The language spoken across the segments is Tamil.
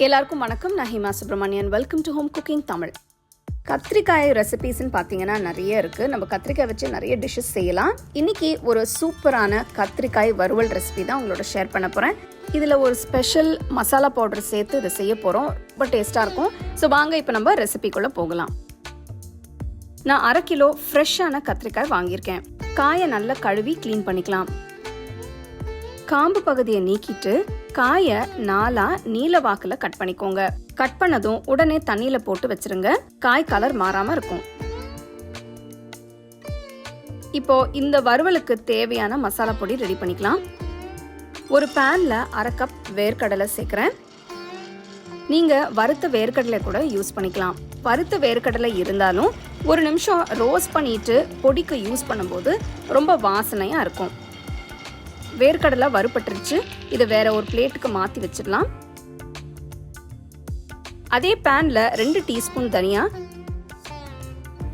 எல்லாருக்கும் வணக்கம். நான் Hima Subramanian. Welcome to home cooking Tamil. கத்திரிக்காய் ரெசிபீஸ்ன்னு பார்த்தீங்கன்னா நிறைய இருக்குது. நம்ம கத்திரிக்காய் வச்சு நிறைய டிஷ்ஷஸ் செய்யலாம். இன்றைக்கி ஒரு சூப்பரான கத்திரிக்காய் வறுவல் ரெசிபி தான் உங்களோட ஷேர் பண்ண போகிறேன். இதில் ஒரு ஸ்பெஷல் மசாலா பவுடர் சேர்த்து இதை செய்ய போகிறோம். ரொம்ப டேஸ்ட்டாக இருக்கும். ஸோ வாங்க இப்போ நம்ம ரெசிபிக்குள்ளே போகலாம். நான் 1/2 கிலோ ஃப்ரெஷ்ஷான கத்திரிக்காய் வாங்கியிருக்கேன். காயை நல்லா கழுவி க்ளீன் பண்ணிக்கலாம். காம்பு பகுதியை நீக்கிட்டு காயை 4 நீல வாக்கில் கட் பண்ணிக்கோங்க. கட் பண்ணதும் உடனே தண்ணியில போட்டு வச்சிருங்க. காய் கலர் மாறாம இருக்கும். இப்போ இந்த வறுவலுக்கு தேவையான மசாலா பொடி ரெடி பண்ணிக்கலாம். ஒரு பேன்ல 1/2 கப் வேர்க்கடலை சேர்க்கிறேன். நீங்க வறுத்த வேர்க்கடலை கூட யூஸ் பண்ணிக்கலாம். வறுத்த வேர்க்கடலை இருந்தாலும் 1 நிமிஷம் ரோஸ்ட் பண்ணிட்டு பொடிக்கு யூஸ் பண்ணும்போது ரொம்ப வாசனையா இருக்கும். வேர்க்கடலை வறுபட்டுருச்சு. இதை வேற ஒரு பிளேட்டுக்கு மாற்றி வச்சிடலாம். அதே பேன்ல 2 டீஸ்பூன் தனியா,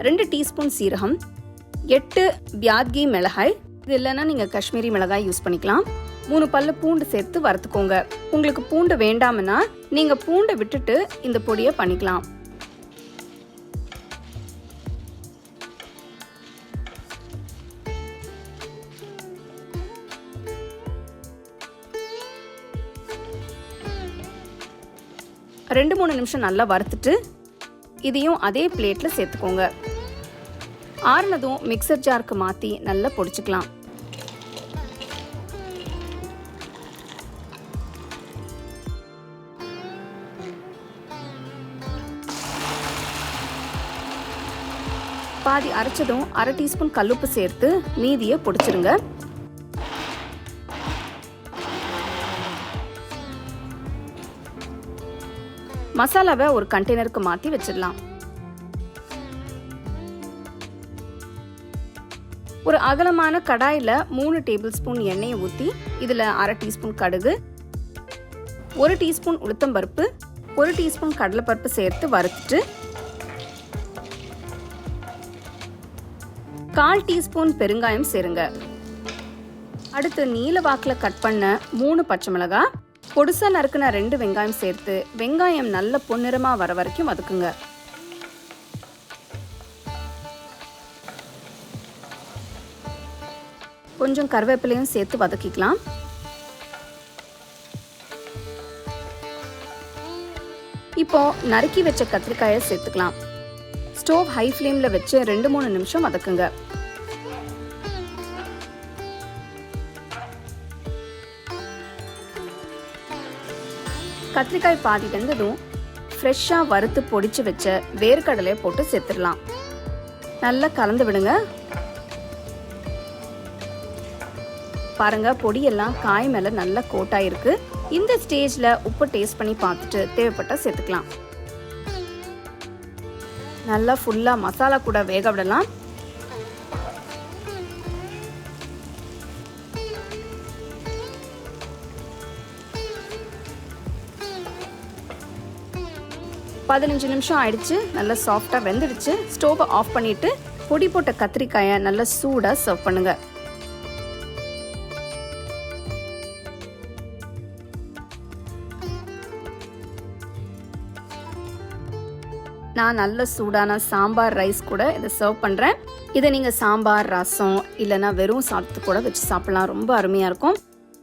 2 டீஸ்பூன் சீரகம், 8 பியாத்கி மிளகாய், இது இல்லைன்னா நீங்கள் காஷ்மீரி மிளகாய் யூஸ் பண்ணிக்கலாம். 3 பல்லு பூண்டு சேர்த்து வறுத்துக்கோங்க. உங்களுக்கு பூண்டு வேண்டாம்னா நீங்கள் பூண்டை விட்டுட்டு இந்த பொடியை பண்ணிக்கலாம். ரெண்டு 3 நிமிஷம் நல்லா வறுத்துட்டு இதையும் அதே பிளேட்ல சேர்த்துக்கோங்க. ஆறுனதும் மிக்சர் ஜாருக்கு மாற்றி நல்லா பொடிச்சுக்கலாம். பாதி அரைச்சதும் 1/2 டீஸ்பூன் கல்லுப்பு சேர்த்து மீதியை பொடிச்சிருங்க. மசாலாவை ஒரு கண்டெய்னருக்கு மாற்றி வச்சிடலாம். ஒரு அகலமான கடாயில் 3 டேபிள் ஸ்பூன் எண்ணெயை ஊற்றி இதில் 1/2 டீஸ்பூன் கடுகு, 1 டீஸ்பூன் உளுத்தம்பருப்பு, 1 டீஸ்பூன் கடலைப்பருப்பு சேர்த்து வறுத்துட்டு 1/4 டீஸ்பூன் பெருங்காயம் சேருங்க. அடுத்து நீல வாக்கில் கட் பண்ண 3 பச்சை மிளகாய், பொடுசா நறுக்குன 2 வெங்காயம் சேர்த்து வெங்காயம் நல்ல பொன்னிறமா வர வரைக்கும் வதக்குங்க. கொஞ்சம் கருவேப்பிலையும் சேர்த்து வதக்கிக்கலாம். இப்போ நறுக்கி வச்ச கத்திரிக்காயை சேர்த்துக்கலாம். ஸ்டோவ் ஹை ஃப்ளேம்ல வச்சு 2-3 நிமிஷம் வதக்குங்க. கத்திரிக்காய் பாதி வெந்ததும் ஃப்ரெஷ்ஷாக வறுத்து பொடிச்சு வச்ச வேர்க்கடலையை போட்டு சேர்த்துடலாம். நல்லா கலந்து விடுங்க. பாருங்க, பொடியெல்லாம் காய் மேலே நல்லா கோட்டாயிருக்கு. இந்த ஸ்டேஜில் உப்பு டேஸ்ட் பண்ணி பார்த்துட்டு தேவைப்பட்ட சேர்த்துக்கலாம். நல்லா ஃபுல்லாக மசாலா கூட வேக விடலாம். பதினஞ்சு நிமிஷம் ஆயிடுச்சு. நல்லா சாஃப்டாக வெந்துடுச்சு. ஸ்டோவை ஆஃப் பண்ணிட்டு பொடி போட்ட கத்திரிக்காயை நல்லா சூடாக சர்வ் பண்ணுங்க. நான் நல்ல சூடான சாம்பார் ரைஸ் கூட இதை சர்வ் பண்ணுறேன். இதை நீங்கள் சாம்பார், ரசம் இல்லைன்னா வெறும் சாதத்து கூட வச்சு சாப்பிடலாம். ரொம்ப அருமையாக இருக்கும்.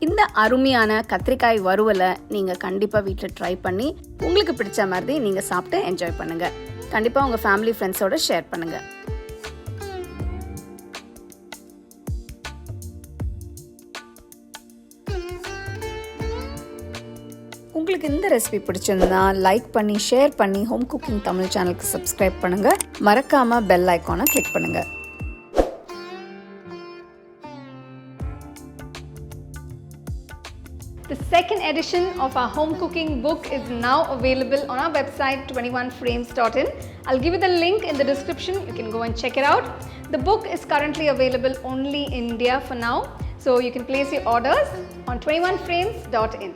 இந்த அருமையான கத்திரிக்காய் வறுவலை நீங்கள் கண்டிப்பாக வீட்டில் ட்ரை பண்ணி உங்களுக்கு பிடிச்ச மாதிரி நீங்கள் சாப்பிட்டு என்ஜாய் பண்ணுங்கள். கண்டிப்பாக உங்கள் ஃபேமிலி ஃப்ரெண்ட்ஸோட ஷேர் பண்ணுங்கள். உங்களுக்கு இந்த ரெசிபி பிடிச்சிருந்தா லைக் பண்ணி ஷேர் பண்ணி ஹோம் குக்கிங் தமிழ் சேனலுக்கு சப்ஸ்கிரைப் பண்ணுங்கள். மறக்காமல் பெல் ஐக்கானை கிளிக் பண்ணுங்கள். The second edition of our home cooking book is now available on our website 21frames.in. I'll give you the link in the description. You can go and check it out. The book is currently available only in India for now, so you can place your orders on 21frames.in.